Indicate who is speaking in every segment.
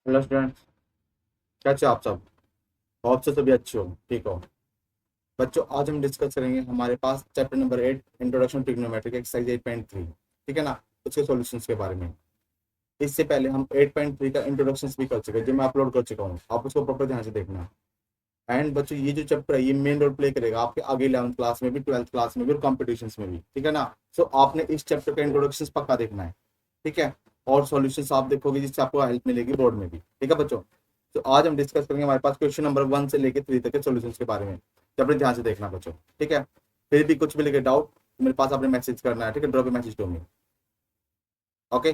Speaker 1: Hello students, कैसे हो आप सब? होप से सभी अच्छे हो, ठीक हो। बच्चों, आज हम डिस्कस करेंगे हमारे पास chapter number 8 introduction trigonometric exercise 8.3, ठीक है ना, उसके सॉल्यूशंस के बारे में। इससे पहले हम 8.3 का इंट्रोडक्शन भी कर चुके हैं, जो मैं अपलोड कर चुका हूँ। आप उसको प्रॉपर ध्यान से देखना। एंड बच्चों, ये जो चैप्टर है ये मेन रोल प्ले करेगा आपके आगे 11th क्लास में भी, 12th क्लास में भी और कॉम्पिटिशन में भी, ठीक है ना। सो आपने इस चैप्टर का इंट्रोडक्शन पक्का देखना है, ठीक है। और सॉल्यूशंस आप देखोगे जिससे आपको हेल्प मिलेगी बोर्ड में भी, ठीक है बच्चों। तो आज हम डिस्कस करेंगे हमारे पास क्वेश्चन नंबर 1 से लेकर 3 तक के सॉल्यूशंस के बारे में, तो अपने ध्यान से देखना बच्चों, ठीक है। फिर भी कुछ भी लगे डाउट मेरे पास आपने मैसेज करना है, ठीक है, drop message to me. Okay,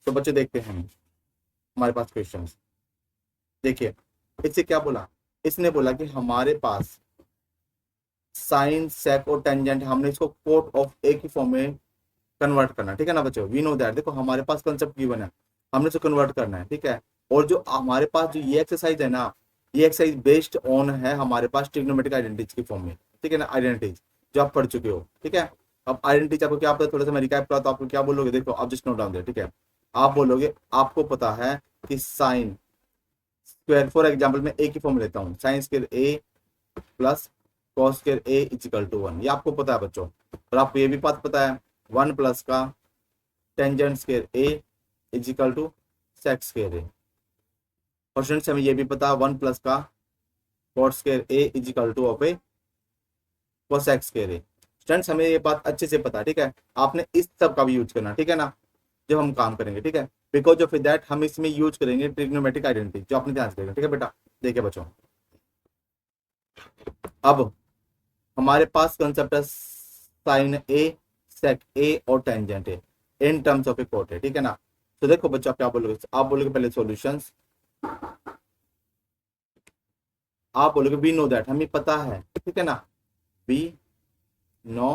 Speaker 1: तो बच्चे देखते हैं हम हमारे पास क्वेश्चन। देखिए, इससे क्या बोला, इसने बोला कि हमारे पास साइन सेक और टेंजेंट, हमने इसको कोट ऑफ ए की फॉर्म में कन्वर्ट करना है, ठीक है ना बच्चों। वी नो दैट, देखो हमारे पास कंसेप्ट गिवन है, हमने इसको कन्वर्ट करना है, ठीक है। और जो हमारे पास जो ये एक्सरसाइज है ना, ये एक्सरसाइज बेस्ड ऑन है हमारे पास ट्रिग्नोमेट्रिक आइडेंटिटीज की फॉर्म में, ठीक है ना, आइडेंटिटीज जो आप पढ़ चुके हो, ठीक है। अब आइडेंटिटीज आपको क्या पता है, थोड़ा सा मैं रिकैप करा तो आपको क्या बोलोगे, देखो आप जस्ट नोट डाउन दे, ठीक है। आप बोलोगे आपको पता है कि साइन स्क्वायर, फॉर एग्जाम्पल मैं ए की फॉर्म लेता हूँ, sine square A plus cos square A is equal to 1, ये आपको पता है बच्चों। और आपको ये भी बात पता है 1 प्लस का tangent square A is equal to sec square A. और स्टूडेंट्स हमें ये भी पता है 1 प्लस का cot square A is equal to of A cosec square A. Students हमें ये बात अच्छे से पता है, ठीक है। आपने इस सब का भी यूज करना, ठीक है ना, जब हम काम करेंगे, ठीक है। बिकॉज ऑफ दैट हम इसमें यूज करेंगे ट्रिग्नोमेट्रिक आइडेंटिटी, जो आपने ध्यान से देखा, ठीक है बेटा। देखिए बच्चों, अब हमारे पास कंसेप्ट है साइन ए, सेक ए और tangent A in terms of A cot है, ठीक है ना। तो देखो बच्चों, आप क्या बोलोगे, आप बोलोगे पहले सॉल्यूशंस, आप बोलोगे वी नो दैट, हमें पता है, ठीक है ना, वी नो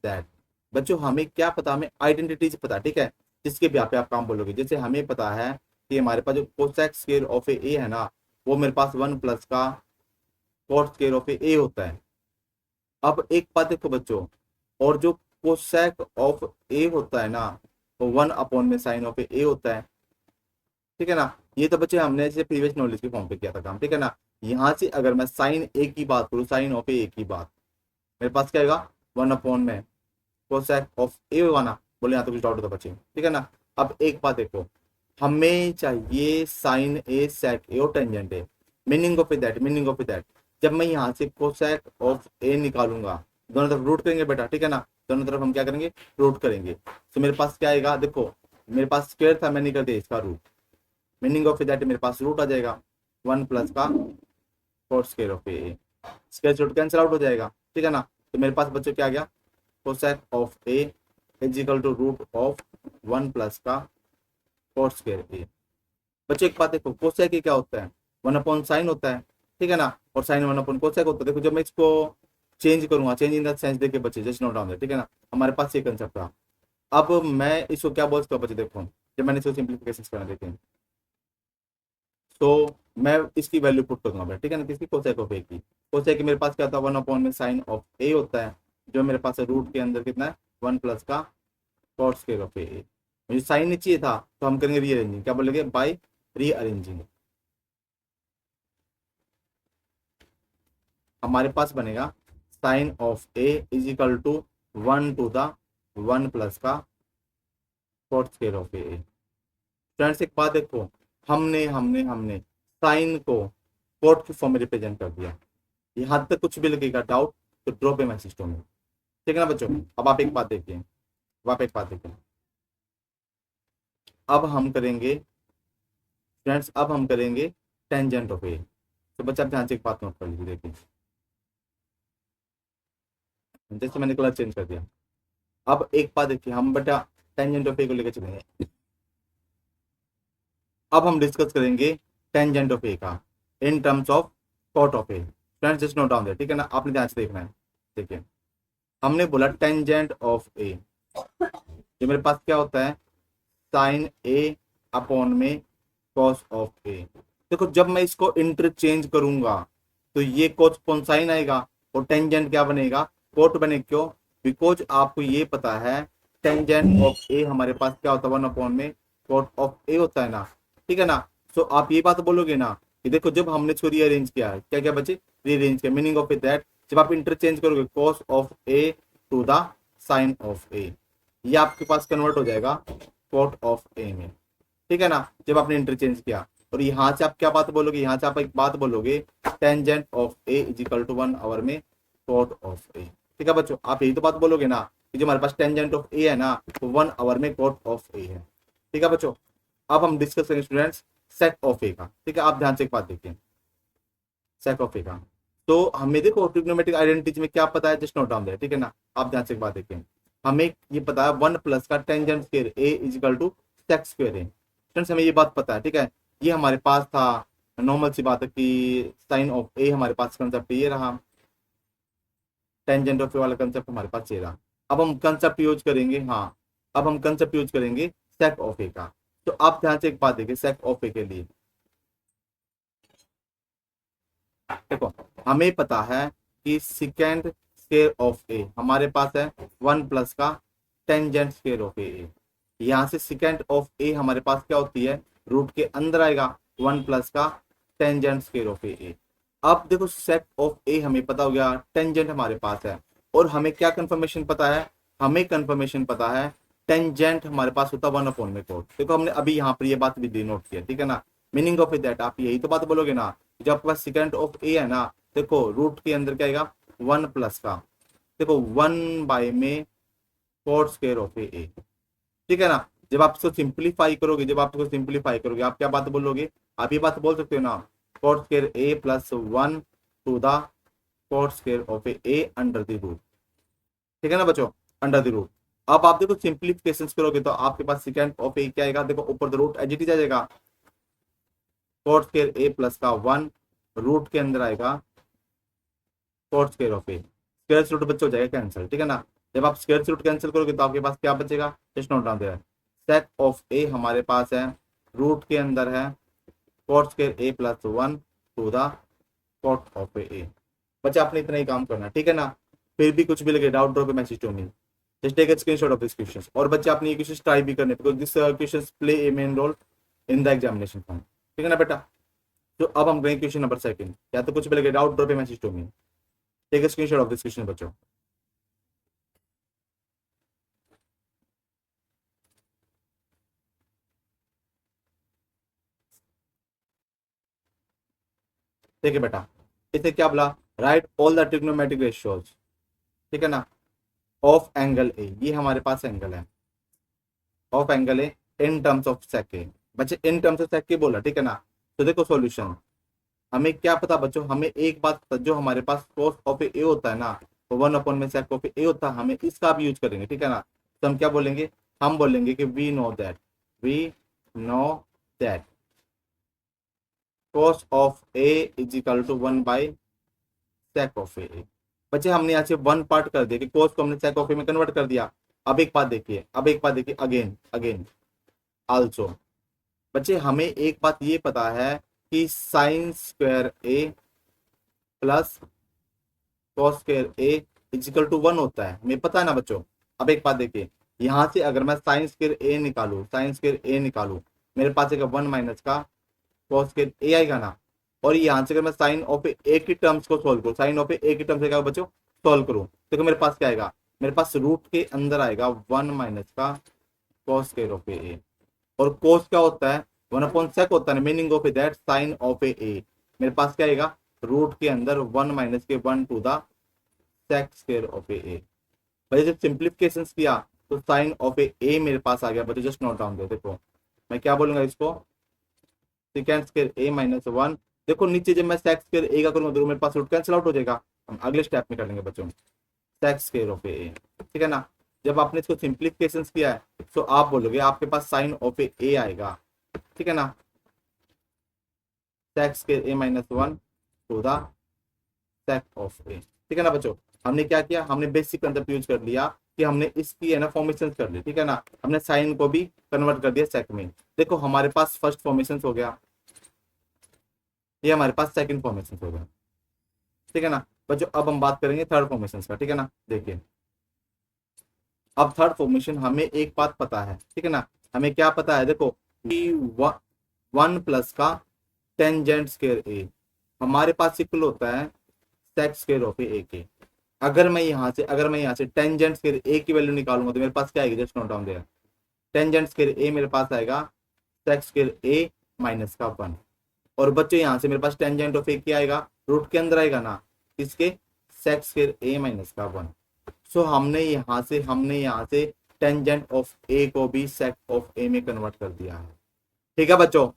Speaker 1: दैट। बच्चों हमें क्या पता, हमें आइडेंटिटीज पता, ठीक है, जिसके भी आप काम बोलोगे। जैसे हमें पता है कि हमारे पास जो कोसेक स्क्वायर ऑफ ए है ना, वो मेरे पास 1 प्लस का कॉट स्क्वायर ऑफ ए होता है। अब एक बात देखो बच्चों, और जो कोसेक ऑफ ए होता है ना, वो 1 अपॉन में साइन ऑफ ए होता है, ठीक है ना। ये तो बच्चे हमने जैसे प्रीवियस नॉलेज के फॉर्म पे किया था काम, ठीक है ना। यहाँ से अगर मैं साइन ए की बात करूँ, साइन ऑफ ए की बात, मेरे पास क्या आएगा 1 अपॉन में कोसेक ऑफ ए होगा ना। बोले यहाँ तो कुछ डाउट होता बच्चे, ठीक है ना। अब एक बात देखो, हमें चाहिए साइन ए सेक ए और tangent A. Meaning of that, meaning of that, जब मैं यहाँ से कोसेक ऑफ ए निकालूंगा, दोनों तरफ रूट करेंगे बेटा, ठीक है ना। दोनों तरफ हम क्या करेंगे, रूट करेंगे। तो मेरे पास क्या आएगा, देखो मेरे पास स्क्वायर था, मैं निकल दिया इसका रूट। मीनिंग ऑफ दैट मेरे पास रूट आ जाएगा 1 प्लस का cot square of A, square root cancel out हो जाएगा, ठीक है ना। तो मेरे पास बच्चों क्या आ गया, cosec of A is equal to root of 1 plus का कोट स्क्वायर ए। बच्चों एक बात देखो, कोसेक क्या होता है, 1 अपॉन साइन होता है, ठीक है ना। और साइन 1 अपॉन कोसेक होता है। देखो जब मैं इसको चेंज करूंगा, चेंज इन द सेंस देके बच्चे जस्ट नोट डाउन, ठीक है ना, हमारे पास ये कंसेप्ट था। अब मैं इसको क्या बोल सकता हूँ बच्चे, देखो जब मैंने इसको सिंप्लीफिकेशन करना, देखें तो मैं इसकी वैल्यू पुट करूंगा, ठीक है ना, किसकी, कोसेक ऑफ ए की। कोसेक की मेरे पास क्या होता है 1 अपॉन में साइन ऑफ ए होता है, जो मेरे पास रूट के अंदर कितना है 1 प्लस का कॉट स्क्वायर ऑफ ए। मुझे साइन नहीं चाहिए था, तो हम करेंगे रीअरेंजिंग, क्या बोलेंगे, बाय रीअरेंजिंग। हमारे पास बनेगा sine of A is equal to 1 to the 1 plus का cot square of A. Friends एक बात देखो, हमने हमने हमने साइन को कॉट की फॉर्म में रिप्रेजेंट कर दिया। यहाँ तक कुछ भी लगेगा डाउट तो drop a message to me, ठीक है ना बच्चों। अब आप एक बात देखिए, अब आप एक बात देखिए, अब हम करेंगे फ्रेंड्स, अब हम करेंगे टेंजेंट ऑफ ए। तो बच्चा आप ध्यान से एक बात नोट कर लीजिए, देखिए जैसे मैंने कलर चेंज कर दिया। अब एक बात देखिए, हम बेटा टेंजेंट ऑफ ए को लेकर चलेंगे। अब हम डिस्कस करेंगे टेंजेंट ऑफ ए का in terms of cot of A. Friends just note down there, ठीक है ना, आपने ध्यान से देखना है। देखिए हमने बोला टेंजेंट ऑफ ए, ये मेरे पास क्या होता है, साइन ए अपॉन में कॉस ऑफ ए। देखो जब मैं इसको इंटरचेंज करूंगा तो ये कोस अपॉन साइन आएगा और टेंजेंट क्या बनेगा, कोट बने, क्यों, बिकॉज आपको ये पता है टेंजेंट ऑफ ए हमारे पास क्या होता है 1 अपॉन में कोट ऑफ ए होता है ना, ठीक है ना। सो आप ये बात बोलोगे ना कि देखो जब हमने इसको रीअरेंज किया है, क्या क्या बचे, रीअरेंज किया, मीनिंग ऑफ इट दैट जब आप इंटरचेंज करोगे cos of A to the sine of A, ये आपके पास कन्वर्ट हो जाएगा कॉट ऑफ ए में, ठीक है ना, जब आपने इंटरचेंज किया। और यहाँ से आप क्या बात बोलोगे, यहाँ से आप एक बात बोलोगे tangent of A is equal to 1 over में कॉट ऑफ ए, ठीक है बच्चों, आप यही तो बात बोलोगे ना कि जो हमारे पास टेंजेंट ऑफ ए है ना वो 1 आवर में कॉट ऑफ ए है, ठीक है बच्चों। अब हम डिस्कस करेंगे स्टूडेंट्स सेक ऑफ ए का, ठीक है। आप ध्यान से एक बात देखिए सेक ऑफ ए का, तो हमें देखो ट्रिग्नोमेट्रिक आइडेंटिटी में क्या पता है, जस्ट नोट डाउन देयर, ठीक है ना। आप ध्यान से एक बात देखिए, हमें ये पता है 1 प्लस का tangent square A is equal to sec square A, friends हमें ये बात पता है, ठीक है। ये हमारे पास था, नॉर्मल सी बात है कि साइन ऑफ ए हमारे पास कंसेप्ट ये रहा, टेंजेंट ऑफ ए वाला कंसेप्ट हमारे पास ये रहा। अब हम कंसेप्ट यूज करेंगे, हाँ अब हम कंसेप्ट यूज करेंगे सेक ऑफ ए का। तो आप ध्यान से एक बात देखिए सेक ऑफ ए के लिए, देखो हमें पता है कि सिकेंड स्क्वायर ऑफ ए हमारे पास है 1 प्लस का टेंजेंट स्क्वायर ऑफ ए, यहाँ से सिकेंड ऑफ ए हमारे पास क्या होती है, रूट के अंदर आएगा 1 प्लस का टेंजेंट स्क्वायर ऑफ ए। अब देखो सेक ऑफ ए हमें पता हो गया, टेंजेंट हमारे पास है, और हमें क्या कंफर्मेशन पता है, हमें कंफर्मेशन पता है टेंजेंट हमारे पास होता 1 अपॉन में कोट। देखो हमने अभी यहाँ पर ये बात भी डिनोट किया, ठीक है ना, मीनिंग ऑफ इट दैट आप यही तो बात बोलोगे ना, जब आपके पास सिकेंड ऑफ ए है ना, देखो रूट के अंदर क्या आएगा 1 प्लस का, देखो 1 में कोट स्क्वायर ऑफ ए, ठीक है ना। जब आप इसको सिंप्लीफाई करोगे, जब आप इसको सिंप्लीफाई करोगे आप क्या बात बोलोगे, आप ये बात बोल सकते हो ना, cot square A plus 1 to the cot square of A under the root, ठीक है ना बच्चों, अंडर द रूट। अब आप देखो सिंप्लीफिकेशन करोगे तो आपके पास सेकंड ऑफ ए क्या आएगा, देखो ऊपर the root as it is आ जाएगा, कोट स्क्वायर ए प्लस का 1 रूट के अंदर आएगा cot square of A, square root बच्चों हो जाएगा कैंसिल, ठीक है ना। जब आप स्क्वायर रूट कैंसिल करोगे तो आपके पास क्या बचेगा, just note down there, sec of A हमारे पास है रूट के अंदर है cot square A plus 1 to the cot of A. बच्चे आपने इतना ही काम करना, ठीक है ना। फिर भी कुछ भी लगे doubt drop message to me, just take a screenshot of this questions. और बच्चे आपने ये क्वेश्चंस ट्राई भी करने, because this questions play a main role in the examination form, ठीक है ना बेटा। तो अब हम गए क्वेश्चन नंबर 2, या तो कुछ भी लगे doubt drop message to me, take a screenshot of this question बच्चों। ठीक है बेटा, इसे क्या बोला, right all the trigonometric ratios, ठीक है ना, ऑफ एंगल ए, ये हमारे पास एंगल है, of angle A in terms of sec A. बच्चे इन टर्म्स ऑफ सेक ए बोला, ठीक है ना। तो देखो सॉल्यूशन, हमें क्या पता बच्चों, हमें एक बात पता, जो हमारे पास कोस ऑफ ए होता है ना, तो 1 अपॉन में सेक ऑफ ए होता है, हमें इसका भी यूज करेंगे, ठीक है ना। तो हम क्या बोलेंगे, हम बोलेंगे कि we know that cos of A is equal to 1/sec of A. बच्चे हमने यहाँ से 1 पार्ट कर दिया कि cos को हमने sec ऑफ ए में कन्वर्ट कर दिया। अब एक बात देखिए, अगेन अगेन आल्सो, बच्चे हमें एक बात ये पता है कि sine square A plus cos square A is equal to 1 होता है, हमें पता है ना बच्चों। अब एक बात देखिए, यहाँ से अगर मैं साइन स्क्वायर ए निकालू, मेरे पास एक 1 माइनस का कॉस स्क्वायर ए आएगा ना। और यहाँ से अगर मैं साइन ऑफ ए की टर्म्स को सोल्व करूँ, साइन ऑफ ए की टर्म्स क्या बच्चों सोल्व करूँ, देखो मेरे पास क्या आएगा, मेरे पास रूट के अंदर आएगा 1 माइनस का कॉस स्क्वायर ऑफ ए। और कोस क्या होता है, 1/sec होता है, meaning of that sine of A, मेरे पास क्या आएगा, रूट के अंदर 1 माइनस के 1 to the sec square of A. भाई जब सिंप्लीफिकेशन किया तो साइन ऑफ ए मेरे पास आ गया बच्चों, जस्ट नोट डाउन दे, देखो मैं क्या बोलूंगा इसको, सेकेंड स्क्वायर ए माइनस 1, देखो नीचे जब मैं सेक स्क्वायर ए का करूंगा तो मेरे पास रूट कैंसिल आउट हो जाएगा, हम अगले स्टेप में कर लेंगे बच्चों सेक स्क्वायर ऑफ ए, ठीक है ना। जब आपने इसको सिंप्लीफिकेशन किया है तो आप बोलोगे आपके पास साइन ऑफ ए आएगा, ठीक है ना, sec square A minus 1 to the sec of A, ठीक है ना बच्चों। हमने क्या किया, हमने बेसिक कंसेप्ट यूज कर लिया कि हमने इसकी है ना फॉर्मेशन कर ली, ठीक है ना, हमने साइन को भी कन्वर्ट कर दिया सेक में। देखो हमारे पास फर्स्ट फॉर्मेशन हो गया, ये हमारे पास सेकंड फॉर्मेशन हो गया, ठीक है ना बच्चों। अब हम बात करेंगे थर्ड फॉर्मेशन का, ठीक है ना। देखिए अब थर्ड फॉर्मेशन हमें एक बात पता है, ठीक है ना, हमें क्या पता है, देखो वन प्लस का टेंजेंट स्क्वायर ए, हमारे पास इक्वल होता है सेक स्क्वायर ऑफ ए के। अगर मैं यहाँ से टेंजेंट स्क्वायर ए की वैल्यू निकालूंगा तो मेरे पास क्या आएगी, just note down there. Tangent square A मेरे पास आएगा सेक स्क्वायर ए माइनस का 1। और बच्चों यहाँ से मेरे पास टेंजेंट ऑफ ए क्या आएगा, रूट के अंदर आएगा ना, इसके सेक स्क्वायर ए माइनस का 1। सो हमने यहाँ से टेंजेंट ऑफ ए को भी सेक ऑफ ए में कन्वर्ट कर दिया है। ठीक है बच्चों,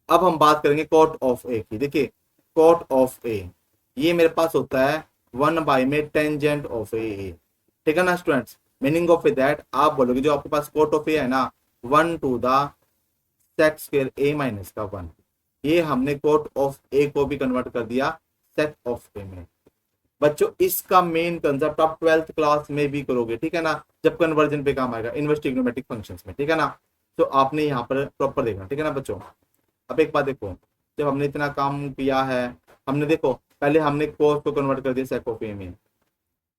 Speaker 1: अब हम बात करेंगे कॉट ऑफ ए की। देखिए कॉट ऑफ ए ये मेरे पास होता है 1 बाई में टेंजेंट ऑफ ए। ठीक है ना स्टूडेंट्स, मीनिंग ऑफ दैट आप बोलोगे जो आपके पास कॉट ऑफ ए है ना 1 to the sec square A minus का 1, ये हमने कॉट ऑफ ए को भी कन्वर्ट कर दिया सेक ऑफ ए में। बच्चों इसका मेन कंसेप्ट आप 12th क्लास में भी करोगे, ठीक है ना, जब कन्वर्जन पे काम आएगा इनवर्स ट्रिग्नोमेट्रिक फंक्शंस में। ठीक है ना, तो आपने यहाँ पर प्रॉपर देखना। ठीक है ना बच्चों, अब एक बात देखो, जब हमने इतना काम किया है, हमने देखो पहले हमने कोस को कन्वर्ट कर दिया सेक ऑफ ए में,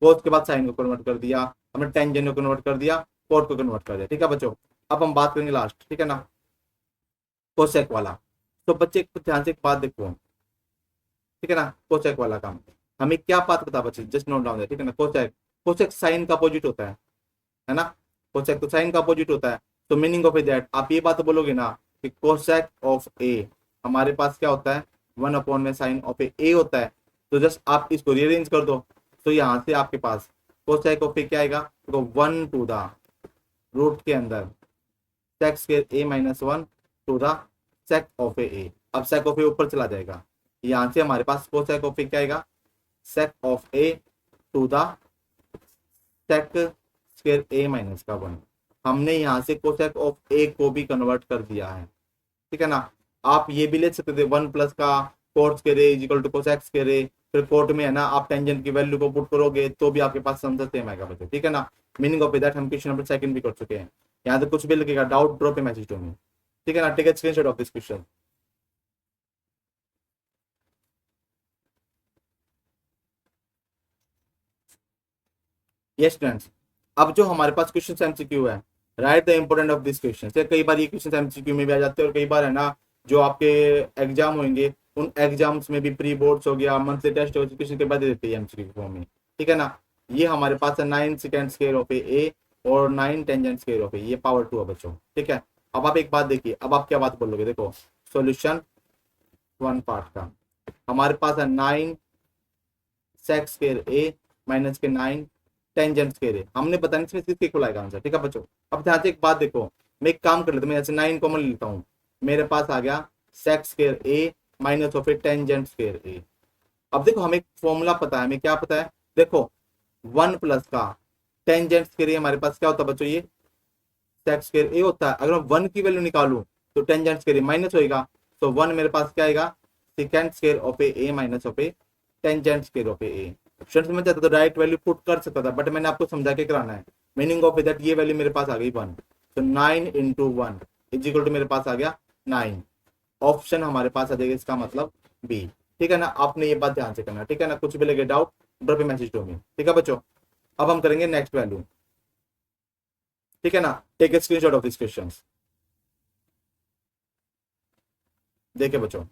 Speaker 1: कोस के बाद साइन को कन्वर्ट कर दिया, हमने टेंजेंट को कन्वर्ट कर दिया, कोट को कन्वर्ट कर दिया। ठीक है बच्चों, अब हम बात करेंगे लास्ट, ठीक है ना, कोसेक वाला। तो बच्चे ध्यान से एक बात देखो, ठीक है ना, कोसेक वाला काम हमें क्या बात बता बच्चे, जस्ट नोट डाउन, ठीक है ना। कोसेक, कोसेक साइन का अपोजिट होता है ना, कोसेक तो साइन का अपोजिट होता है। तो मीनिंग ऑफ दैट आप ये बात बोलोगे ना कि कोसेक ऑफ ए हमारे पास क्या होता है 1 अपॉन में साइन ऑफ ए होता है। तो जस्ट आप इसको रीअरेंज कर दो, तो यहाँ से आपके पास कोसेक ऑफ ए क्या आएगा, तो 1 टू द रूट के अंदर sec square A minus 1 to the sec of A. अब सेक ऑफ ए ऊपर चला जाएगा, यहाँ से हमारे पास कोसेक ऑफ ए क्या आएगा, sec of A to the sec square A minus का 1। हमने यहाँ से कोसेक ऑफ ए को भी कन्वर्ट कर दिया है। ठीक है ना, आप ये भी ले सकते थे 1 प्लस का cot square A is equal to cosec square A, फिर कोट में है ना आप टेंजेंट की वैल्यू को पुट करोगे तो भी आपके पास आंसर सेम आएगा बच्चों। ठीक है ना, मीनिंग ऑफ दैट हम क्वेश्चन नंबर 2 भी कर चुके हैं। यहाँ से कुछ भी लगेगा doubt drop a message to me. ठीक है ना, take a screenshot of this question. Yes students, अब जो हमारे पास क्वेश्चन एमसीक्यू है, write the important of this question. कई बार ये क्वेश्चन एमसीक्यू में भी आ जाते हैं और कई बार है ना जो आपके एग्जाम होंगे उन एग्जाम्स में भी, प्री बोर्ड्स हो गया, मंथली टेस्ट हो गया, क्वेश्चन के बाद दे देते हैं एमसीक्यू फॉर्म में। ठीक है ना, ये हमारे पास है 9 सेकंड स्क्वायर ऑफ ए और 9 टेंजेंट स्क्वायर ऑफ ए, ये पावर 2 है बच्चों। ठीक है, अब आप एक बात देखिए, अब आप क्या बात बोलोगे, देखो सॉल्यूशन 1 पार्ट का हमारे पास है 9 सेक स्क्वायर ए माइनस के 9 टेंजेंट स्क्वायर ए। हमने बताया इसमें किसके इक्वल आएगा आंसर। ठीक है बच्चों, अब ध्यान से एक बात देखो, मैं एक काम कर लेता हूँ, मैं जैसे 9 कॉमन लेता हूँ, मेरे पास आ गया sec square A minus of A tangent square A. अब देखो हमें फॉर्मूला पता है, हमें क्या पता है, देखो 1 प्लस का टेंजेंट स्क्वायर ए हमारे पास क्या होता है बच्चों, ये सेक स्क्वायर ए होता है। अगर मैं 1 की वैल्यू निकालूं तो टेंजेंट स्क्वायर ए माइनस होएगा, तो 1 मेरे पास क्या आएगा, second square of A minus of A tangent square of A. Students में चाहता तो डायरेक्ट वैल्यू पुट कर सकता था, बट मैंने आपको समझा के कराना है। मीनिंग ऑफ दैट ये वैल्यू मेरे पास आ गई 1, तो 9 इंटू 1 इज इक्वल टू मेरे पास आ गया 9। ऑप्शन हमारे पास आ जाएगा इसका मतलब बी। ठीक है ना, आपने ये बात ध्यान से करना। ठीक है ना, कुछ भी लगे doubt drop a message to me. ठीक है बच्चों, अब हम करेंगे नेक्स्ट वैल्यू। ठीक है ना, take a screenshot of this question. देखिए बच्चों,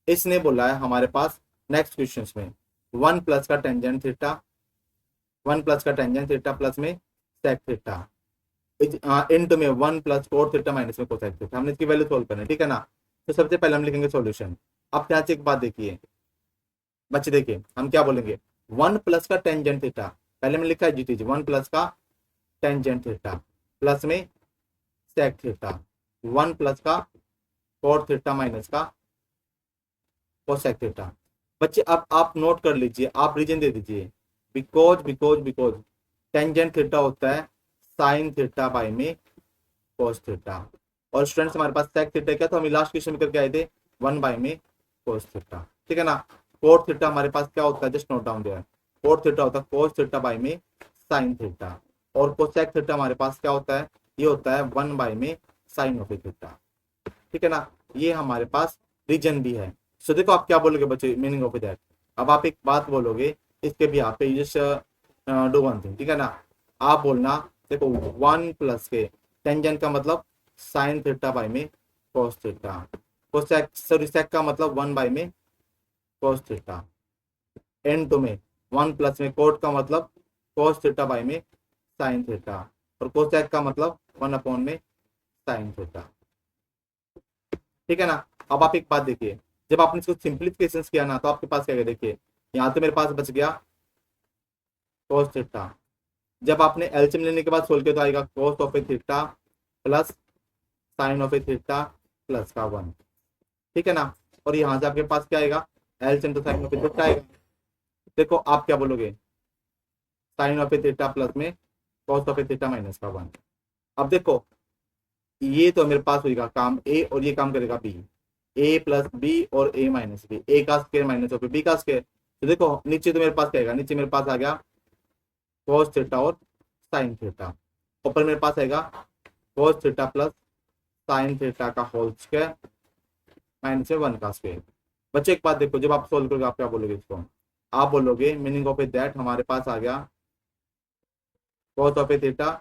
Speaker 1: इसने बोला है हमारे पास नेक्स्ट क्वेश्चन में 1 प्लस का टेंजेंट थीटा, 1 प्लस का टेंजेंट थीटा प्लस में सेक थीटा इंटू में 1 प्लस कोट थीटा माइनस में कोसेक थीटा। हमने इसकी वैल्यू सोल्व करनी है। ठीक है ना, तो सबसे पहले हम लिखेंगे सॉल्यूशन। अब ध्यान से एक बात देखिए बच्चे, देखिए हम क्या बोलेंगे, 1 प्लस का टेंजेंट थीटा, पहले में लिखा है जी 1 प्लस का टेंजेंट थीटा प्लस में सेक थीटा, 1 प्लस का कोट थीटा माइनस का कोसेक थीटा। बच्चे अब आप नोट कर लीजिए, आप रीजन दे दीजिए, बिकॉज टेंजेंट थीटा होता है साइन थीटा बाय में कोस थीटा, और स्टूडेंट्स हमारे पास सेक थीटा क्या, तो हम लास्ट क्वेश्चन में करके आए थे 1 बाय में कोस थीटा। ठीक है ना, कोट थीटा हमारे पास क्या होता है, just note down there, cot theta होता है कोस थीटा बाय में साइन थीटा, और कोसेक थीटा हमारे पास क्या होता है, ये होता है 1 बाय में साइन ऑफ थीटा। ठीक है ना, ये हमारे पास रीजन भी है। सो देखो आप क्या बोलोगे बच्चे, मीनिंग ऑफ दैट। अब आप एक बात बोलोगे इसके भी आप जस्ट डू वन थिंग। ठीक है ना, आप बोलना देखो 1 प्लस के टेंजेंट का मतलब साइन थीटा बाय में cos theta. Cosec sorry sec का मतलब 1 बाई में cos थीटा, n2 में 1 प्लस में कोट का मतलब cos थीटा बाई में sin थीटा, और कोसेक का मतलब 1 अपॉन में sin थीटा। ठीक है ना। अब आप एक बात देखिए, जब आपने इसको सिंप्लीफिकेशन किया ना तो आपके पास क्या है, देखिए यहाँ तो मेरे पास बच गया cos थीटा, जब आपने एलसीएम लेने के बाद सोल्व किया तो आएगा cos of A theta plus sign of A theta plus का 1। ठीक है ना। और यहाँ से आपके पास क्या आएगा, एलसीएम तो साइन ऑफ ए थीटा आएगा। देखो आप क्या बोलोगे, sine of A theta plus में cos of A theta minus का 1। अब देखो ये तो मेरे पास होगा काम ए और ये काम करेगा बी, ए प्लस बी और ए माइनस बी, ए का स्क्वायर माइनस ऑफ बी का स्क्वायर। तो देखो नीचे तो मेरे पास क्या आएगा, नीचे मेरे पास आ गया cos थीटा और साइन थीटा, ऊपर मेरे पास आएगा cos theta plus sine theta का होल स्क्वायर माइनस में 1 का स्क्वायर। बच्चे एक बात देखो, जब आप सोल्व करोगे आप क्या बोलोगे इसको, आप बोलोगे मीनिंग ऑफ ए दैट हमारे पास आ गया cos of A theta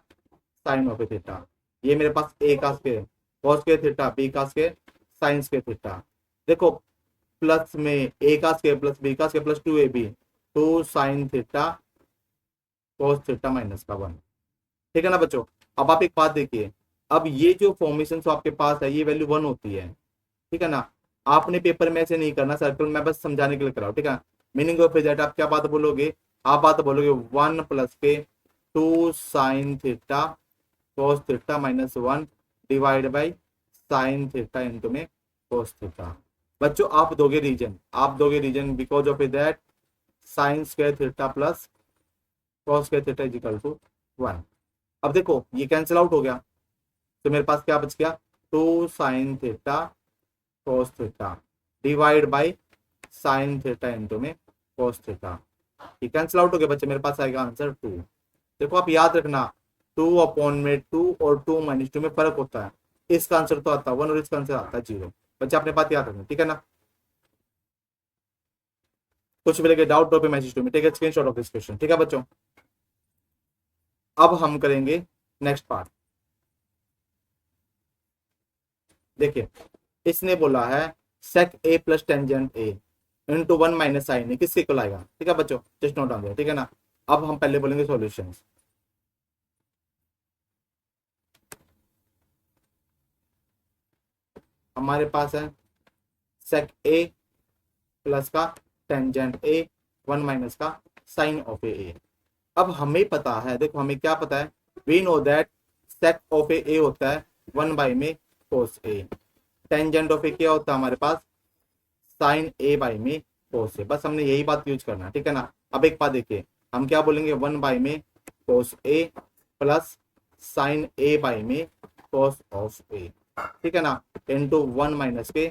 Speaker 1: sine of A theta, ये मेरे पास ए का square cos square theta B का स्क्वायर साइन स्क्वायर थीटा। देखो प्लस में ए का स्क्वायर प्लस बी का square plus 2ab 2 sine theta cos theta minus का 1। ठीक है ना बच्चों। अब आप एक बात देखिए, अब ये जो फॉर्मेशन आपके पास है ये वैल्यू 1 होती है। ठीक है ना। आपने पेपर में ऐसे नहीं करना, सर्कल में बस समझाने के लिए कराओ। ठीक है। मीनिंग ऑफ दैट आप क्या बात बोलोगे, आप बात बोलोगे 1 प्लस के 2 sine theta cos theta minus 1 divide by sine theta into में cos थीटा। बच्चों आप दोगे रीजन, आप दोगे reason because of that sine square theta plus cos square theta is equal to 1। अब देखो ये कैंसिल आउट हो गया, तो मेरे पास क्या बच गया 2 sine theta cos theta divide by sine theta into में cos थीटा। ये कैंसिल आउट हो गया बच्चे, मेरे पास आएगा आंसर 2। देखो आप याद रखना 2 अपॉन में 2 और 2 माइनस 2 में फर्क होता है, इसका आंसर तो आता है 1 और इसका आंसर आता है 0। बच्चे अपने बात याद रखना। ठीक है ना। कुछ भी लगे doubt drop message to me, take screenshot of this question. ठीक है बच्चों। अब हम करेंगे नेक्स्ट पार्ट। देखिए इसने बोला है sec A plus tangent A into 1 minus sine A किसके इक्वल आएगा। ठीक है बच्चों, जस्ट नोट डाउन दिया। ठीक है ना। अब हम पहले बोलेंगे सॉल्यूशंस। हमारे पास है सेक ए प्लस का टेंजेंट ए 1 माइनस का साइन ऑफ ए। अब हमें पता है, देखो हमें क्या पता है, we know that sec of A होता है 1 बाई में कोस ए, टेंजेंट ऑफ ए क्या होता है हमारे पास साइन ए बाई में कोस ए। बस हमने यही बात यूज करना है। ठीक है ना। अब एक बात देखिए, हम क्या बोलेंगे 1 बाई में कोस ए प्लस साइन ए बाई में कोस ऑफ ए। ठीक है ना, इंटू 1 माइनस के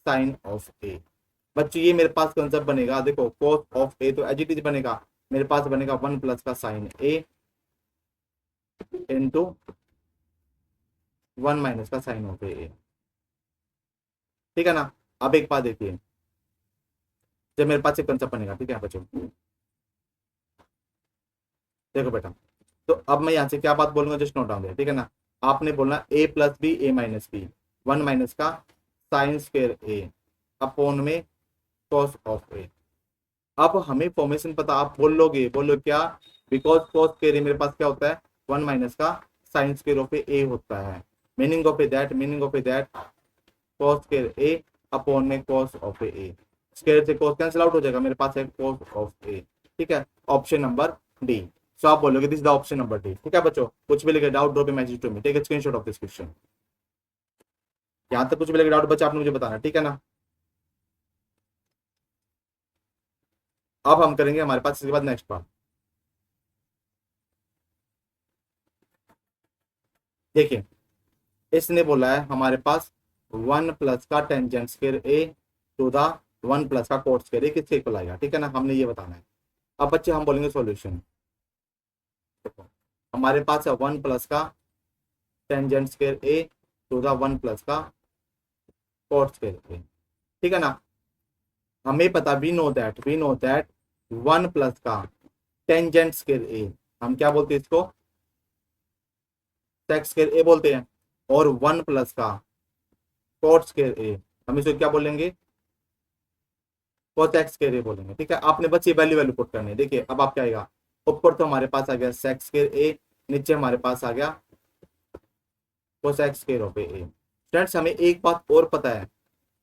Speaker 1: साइन ऑफ ए। बच्चों ये मेरे पास कंसेप्ट बनेगा, देखो कोस ऑफ ए तो एज इट इज बनेगा, मेरे पास बनेगा 1 प्लस का साइन ए इंटू 1 माइनस का साइन ऑफ ए। ठीक है ना। अब एक बात देखिए, जब मेरे पास एक कंसेप्ट बनेगा, ठीक है बच्चों, देखो बेटा, तो अब मैं यहाँ से क्या बात बोलूंगा जस्ट नोट डाउन दे। ठीक है ना। आपने बोलना ए प्लस बी ए माइनस बी 1 माइनस का साइन स्क्वायर ए अपॉन में कॉस ऑफ ए। अब हमें फॉर्मेशन पता, आप बोलोगे बोलो क्या, बिकॉज कॉस स्क्वायर मेरे पास क्या होता है 1 माइनस का साइन स्क्वायर ऑफ ए होता है। Meaning of A that cos square A upon में कॉस ऑफ ए। स्क्वायर से कॉस कैंसिल आउट हो जाएगा, मेरे पास है कॉस ऑफ ए। ठीक है, ऑप्शन नंबर डी। सो आप बोलोगे this is the option number D. ठीक है बच्चों, कुछ भी लगे doubt drop a message to me, take a screenshot of this question. यहाँ तक कुछ भी लगे डाउट बच्चा आपने मुझे बताना। ठीक है ना। अब हम करेंगे हमारे पास इसके बाद नेक्स्ट पार्ट। देखिए इसने बोला है हमारे पास 1 प्लस का tangent square A to the 1 plus का कोट स्क्वायर ए किसके इक्वल आएगा। ठीक है ना, हमने ये बताना है। अब बच्चे हम बोलेंगे सॉल्यूशन। हमारे पास है 1 प्लस का tangent square A to the 1 plus का कोट स्क्वायर ए। ठीक है ना। हमें पता, वी नो दैट 1 प्लस का टेंजेंट स्क्वायर ए, हम क्या बोलते हैं इसको सेक स्क्वायर ए बोलते हैं, और 1 प्लस का कॉट स्क्वायर ए, हम इसको क्या बोलेंगे, cos x स्क्वायर ए बोलेंगे। ठीक है, आपने बस ये वैल्यू वैल्यू पुट करनी है। देखिए अब आप क्या आएगा, ऊपर तो हमारे पास आ गया sec स्क्वायर ए, नीचे हमारे पास आ गया cos x square of A. Friends हमें एक बात और पता है,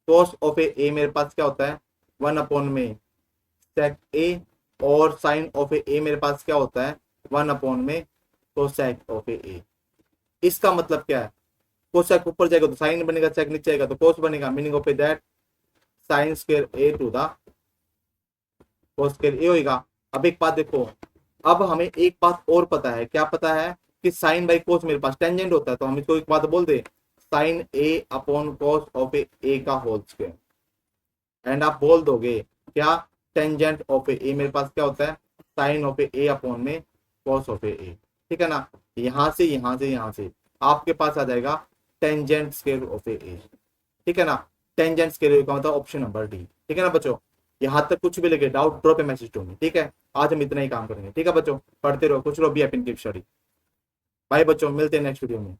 Speaker 1: cos ऑफ ए मेरे पास क्या होता है, 1 में sec ए, और sin ऑफ ए मेरे पास क्या होता है, 1 में cosec ऑफ ए। इसका मतलब क्या है, कोसेक ऊपर जाएगा तो साइन बनेगा, सेक नीचे आएगा तो कोस बनेगा, meaning of that sine square A to the cos square A होगा। अब एक बात देखो, अब हमें एक बात और पता है, क्या पता है कि साइन बाई कोस मेरे पास टेंजेंट होता है, तो हम इसको एक बात बोल दे, sine A upon cos of A का होल स्क्वायर। एंड आप बोल दोगे क्या, टेंजेंट ऑफ ए मेरे पास क्या होता है, साइन ऑफ ए अपॉन में कॉस ऑफ ए। ठीक है ना, यहां से यहां से यहां से आपके पास आ जाएगा टेंजेंट स्क्वायर ऑफ ए। ठीक है ना, टेंजेंट स्क्वायर का मतलब ऑप्शन नंबर डी। ठीक है ना बच्चों, यहां तक कुछ भी लगे doubt drop a message to me. ठीक है, आज हम इतना ही काम करेंगे। ठीक है बच्चों, पढ़ते रहो, कुछ रहो, be happy keep study. Bye बच्चों, मिलते हैं नेक्स्ट वीडियो में।